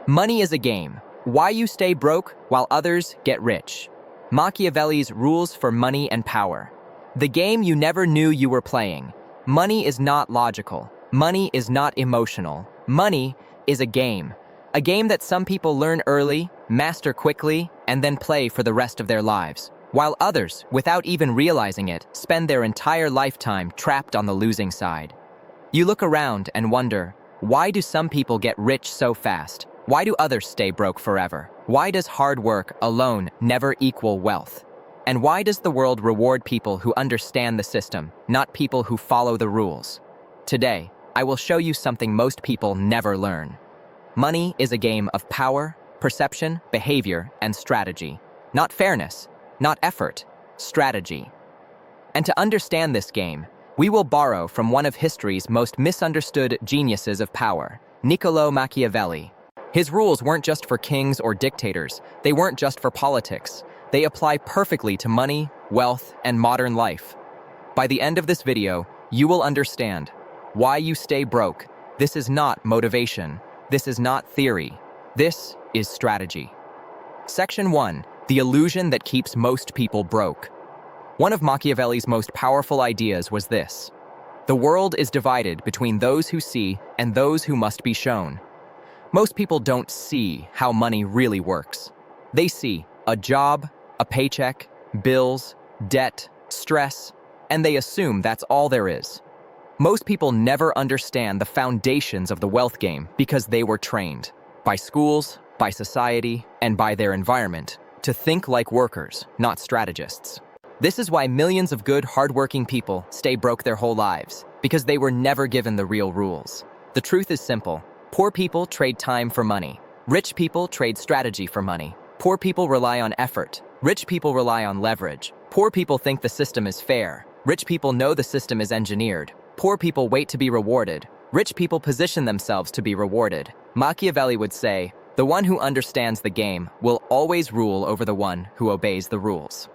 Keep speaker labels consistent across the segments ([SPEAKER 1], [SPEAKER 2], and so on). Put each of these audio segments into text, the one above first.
[SPEAKER 1] Money is a game. Why you stay broke while others get rich. Machiavelli's rules for money and power. The game you never knew you were playing. Money is not logical. Money is not emotional. Money is a game. A game that some people learn early, master quickly, and then play for the rest of their lives. While others, without even realizing it, spend their entire lifetime trapped on the losing side. You look around and wonder, why do some people get rich so fast? Why do others stay broke forever? Why does hard work alone never equal wealth? And why does the world reward people who understand the system, not people who follow the rules? Today, I will show you something most people never learn. Money is a game of power, perception, behavior, and strategy. Not fairness, not effort, strategy. And to understand this game, we will borrow from one of history's most misunderstood geniuses of power, Niccolo Machiavelli. His rules weren't just for kings or dictators. They weren't just for politics. They apply perfectly to money, wealth, and modern life. By the end of this video, you will understand why you stay broke. This is not motivation. This is not theory. This is strategy. Section 1. The illusion that keeps most people broke. One of Machiavelli's most powerful ideas was this: the world is divided between those who see and those who must be shown. Most people don't see how money really works. They see a job, a paycheck, bills, debt, stress, and they assume that's all there is. Most people never understand the foundations of the wealth game because they were trained by schools, by society, and by their environment to think like workers, not strategists. This is why millions of good, hardworking people stay broke their whole lives, because they were never given the real rules. The truth is simple. Poor people trade time for money. Rich people trade strategy for money. Poor people rely on effort. Rich people rely on leverage. Poor people think the system is fair. Rich people know the system is engineered. Poor people wait to be rewarded. Rich people position themselves to be rewarded. Machiavelli would say, the one who understands the game will always rule over the one who obeys the rules.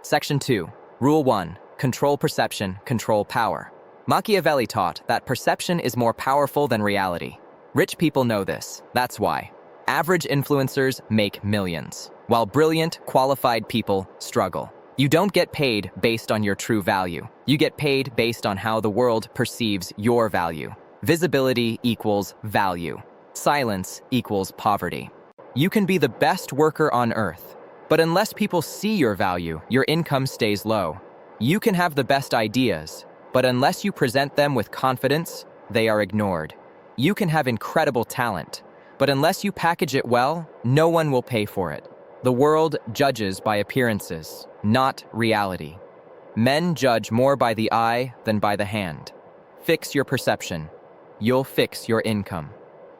[SPEAKER 1] Section 2. Rule 1. Control perception, control power. Machiavelli taught that perception is more powerful than reality. Rich people know this. That's why average influencers make millions, while brilliant, qualified people struggle. You don't get paid based on your true value. You get paid based on how the world perceives your value. Visibility equals value. Silence equals poverty. You can be the best worker on earth, but unless people see your value, your income stays low. You can have the best ideas, but unless you present them with confidence, they are ignored. You can have incredible talent, but unless you package it well, no one will pay for it. The world judges by appearances, not reality. Men judge more by the eye than by the hand. Fix your perception. You'll fix your income.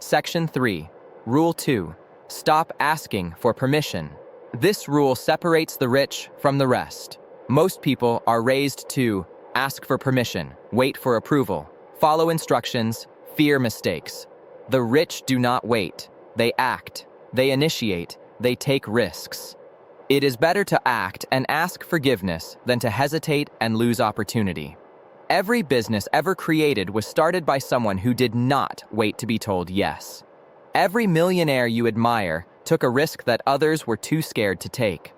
[SPEAKER 1] Section 3. Rule 2. Stop asking for permission. This rule separates the rich from the rest. Most people are raised to ask for permission, wait for approval, follow instructions, fear mistakes. The rich do not wait. They act. They initiate. They take risks. It is better to act and ask forgiveness than to hesitate and lose opportunity. Every business ever created was started by someone who did not wait to be told yes. Every millionaire you admire took a risk that others were too scared to take.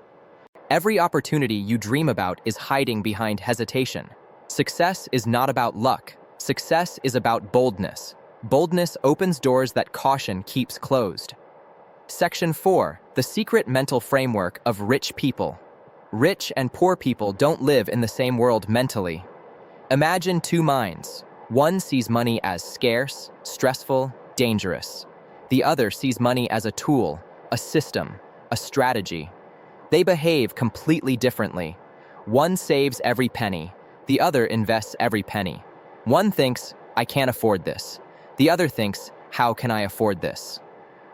[SPEAKER 1] Every opportunity you dream about is hiding behind hesitation. Success is not about luck. Success is about boldness. Boldness opens doors that caution keeps closed. Section 4. The secret mental framework of rich people. Rich and poor people don't live in the same world mentally. Imagine two minds. One sees money as scarce, stressful, dangerous. The other sees money as a tool, a system, a strategy. They behave completely differently. One saves every penny. The other invests every penny. One thinks, I can't afford this. The other thinks, how can I afford this?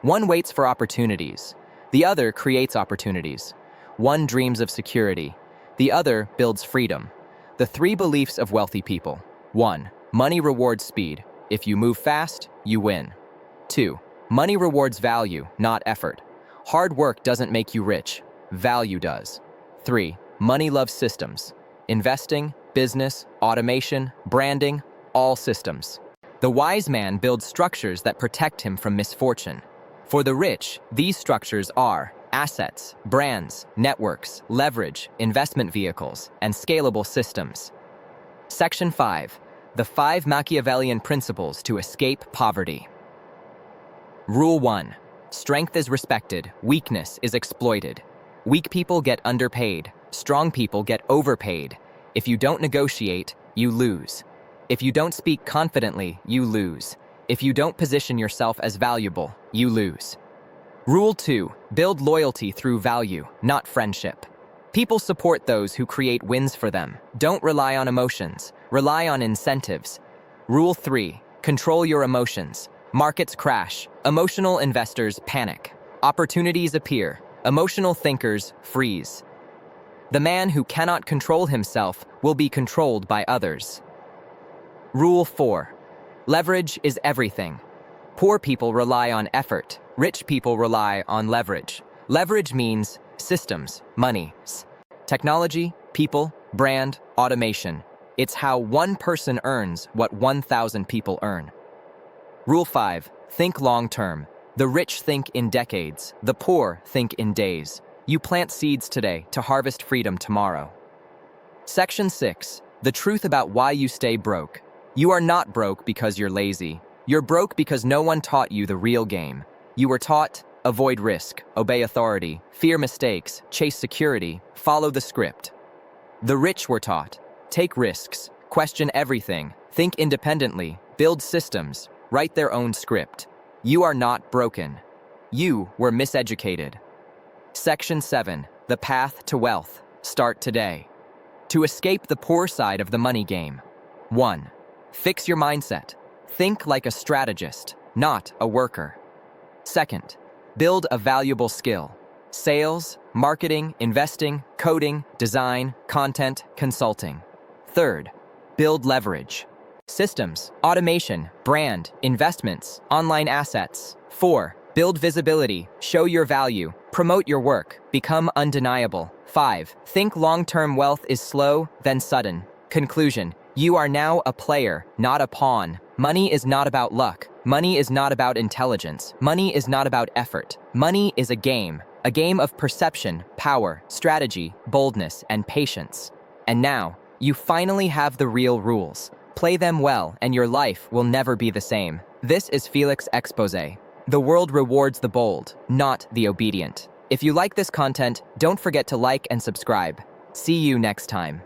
[SPEAKER 1] One waits for opportunities. The other creates opportunities. One dreams of security. The other builds freedom. The 3 beliefs of wealthy people. 1. Money rewards speed. If you move fast, you win. 2. Money rewards value, not effort. Hard work doesn't make you rich. Value does. 3. Money loves systems. Investing, business, automation, branding, all systems. The wise man builds structures that protect him from misfortune. For the rich, these structures are assets, brands, networks, leverage, investment vehicles, and scalable systems. Section 5. The 5 Machiavellian Principles to Escape Poverty. Rule 1. Strength is respected, weakness is exploited. Weak people get underpaid, strong people get overpaid. If you don't negotiate, you lose. If you don't speak confidently, you lose. If you don't position yourself as valuable, you lose. Rule 2. Build loyalty through value, not friendship. People support those who create wins for them. Don't rely on emotions. Rely on incentives. Rule 3. Control your emotions. Markets crash. Emotional investors panic. Opportunities appear. Emotional thinkers freeze. The man who cannot control himself will be controlled by others. Rule 4. Leverage is everything. Poor people rely on effort. Rich people rely on leverage. Leverage means systems, money, technology, people, brand, automation. It's how one person earns what 1,000 people earn. Rule 5. Think long-term. The rich think in decades. The poor think in days. You plant seeds today to harvest freedom tomorrow. Section 6. The truth about why you stay broke. You are not broke because you're lazy. You're broke because no one taught you the real game. You were taught, avoid risk, obey authority, fear mistakes, chase security, follow the script. The rich were taught, take risks, question everything, think independently, build systems, write their own script. You are not broken. You were miseducated. Section 7. The path to wealth. Start today. To escape the poor side of the money game. 1. Fix your mindset. Think like a strategist, not a worker. Second, build a valuable skill. Sales, marketing, investing, coding, design, content, consulting. Third, build leverage. Systems, automation, brand, investments, online assets. 4, build visibility, show your value, promote your work, become undeniable. 5, think long-term wealth is slow, then sudden. Conclusion, you are now a player, not a pawn. Money is not about luck. Money is not about intelligence. Money is not about effort. Money is a game of perception, power, strategy, boldness, and patience. And now, you finally have the real rules. Play them well, and your life will never be the same. This is Felix Exposé. The world rewards the bold, not the obedient. If you like this content, don't forget to like and subscribe. See you next time.